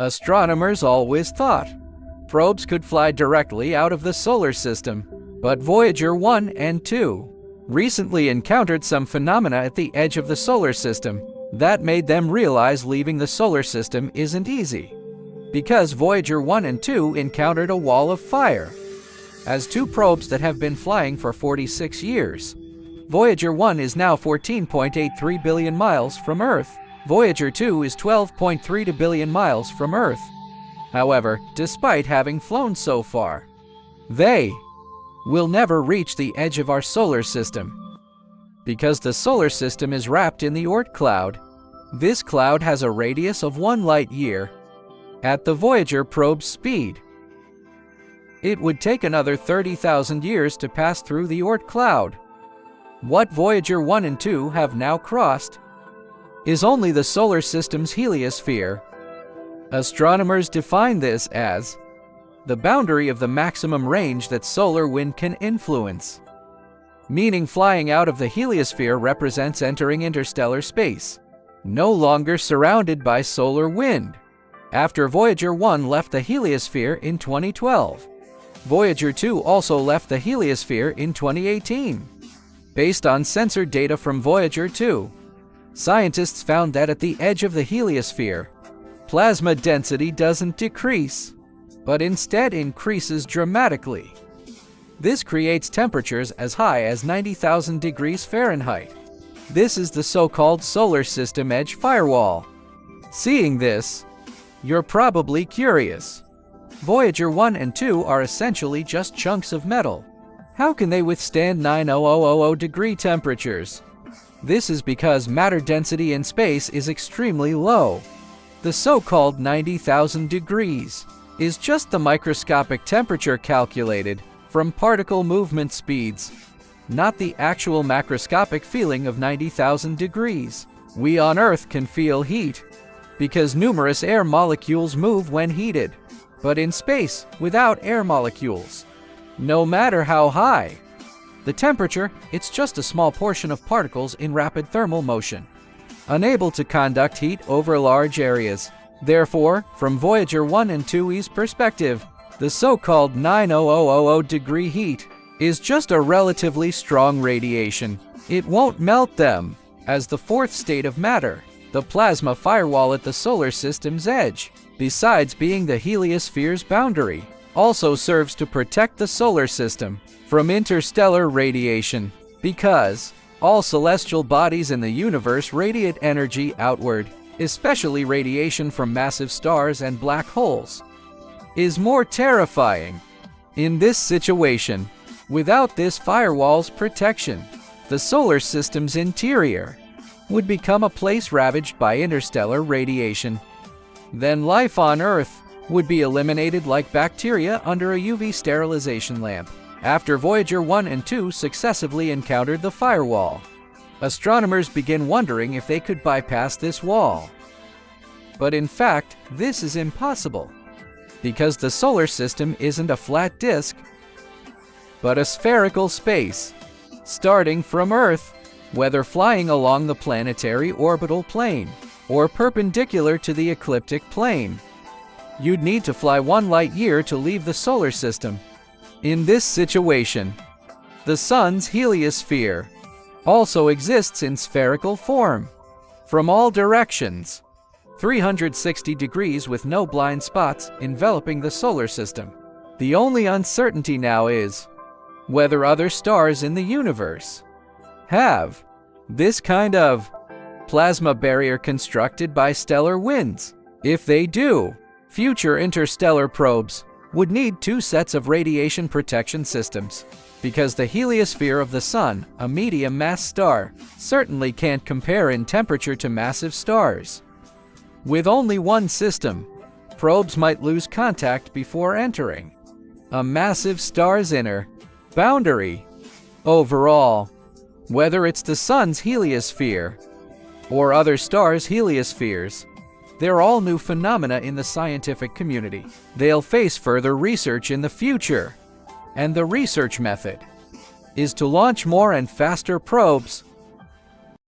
Astronomers always thought probes could fly directly out of the solar system, but Voyager 1 and 2 recently encountered some phenomena at the edge of the solar system that made them realize leaving the solar system isn't easy. Because Voyager 1 and 2 encountered a wall of fire. As two probes that have been flying for 46 years, Voyager 1 is now 14.83 billion miles from Earth. Voyager 2 is 12.32 billion miles from Earth. However, despite having flown so far, they will never reach the edge of our solar system. Because the solar system is wrapped in the Oort cloud. This cloud has a radius of 1 light-year at the Voyager probe's speed. It would take another 30,000 years to pass through the Oort cloud. What Voyager 1 and 2 have now crossed is only the solar system's heliosphere. Astronomers define this as the boundary of the maximum range that solar wind can influence, meaning flying out of the heliosphere represents entering interstellar space, no longer surrounded by solar wind. After Voyager 1 left the heliosphere in 2012, Voyager 2 also left the heliosphere in 2018. Based on sensor data from Voyager 2, scientists found that at the edge of the heliosphere, plasma density doesn't decrease, but instead increases dramatically. This creates temperatures as high as 90,000 degrees Fahrenheit. This is the so-called solar system edge firewall. Seeing this, you're probably curious. Voyager 1 and 2 are essentially just chunks of metal. How can they withstand 9,000 degree temperatures? This is because matter density in space is extremely low. The so-called 90,000 degrees is just the microscopic temperature calculated from particle movement speeds, not the actual macroscopic feeling of 90,000 degrees. We on Earth can feel heat because numerous air molecules move when heated, but in space, without air molecules, no matter how high the temperature, it's just a small portion of particles in rapid thermal motion, unable to conduct heat over large areas. Therefore, from Voyager 1 and 2's perspective, the so-called 9,000 degree heat is just a relatively strong radiation. It won't melt them. As the fourth state of matter, the plasma firewall at the solar system's edge, besides being the heliosphere's boundary, also serves to protect the solar system from interstellar radiation, because all celestial bodies in the universe radiate energy outward, especially radiation from massive stars and black holes, is more terrifying. In this situation, without this firewall's protection, the solar system's interior would become a place ravaged by interstellar radiation. Then life on Earth would be eliminated like bacteria under a UV sterilization lamp. After Voyager 1 and 2 successively encountered the firewall, astronomers begin wondering if they could bypass this wall. But in fact, this is impossible, because the solar system isn't a flat disk, but a spherical space, starting from Earth, whether flying along the planetary orbital plane or perpendicular to the ecliptic plane. You'd need to fly 1 light-year to leave the solar system. In this situation, the Sun's heliosphere also exists in spherical form, from all directions, 360 degrees with no blind spots enveloping the solar system. The only uncertainty now is whether other stars in the universe have this kind of plasma barrier constructed by stellar winds. If they do, future interstellar probes would need 2 sets of radiation protection systems, because the heliosphere of the Sun, a medium-mass star, certainly can't compare in temperature to massive stars. With only one system, probes might lose contact before entering a massive star's inner boundary. Overall, whether it's the Sun's heliosphere or other stars' heliospheres, they're all new phenomena in the scientific community. They'll face further research in the future, and the research method is to launch more and faster probes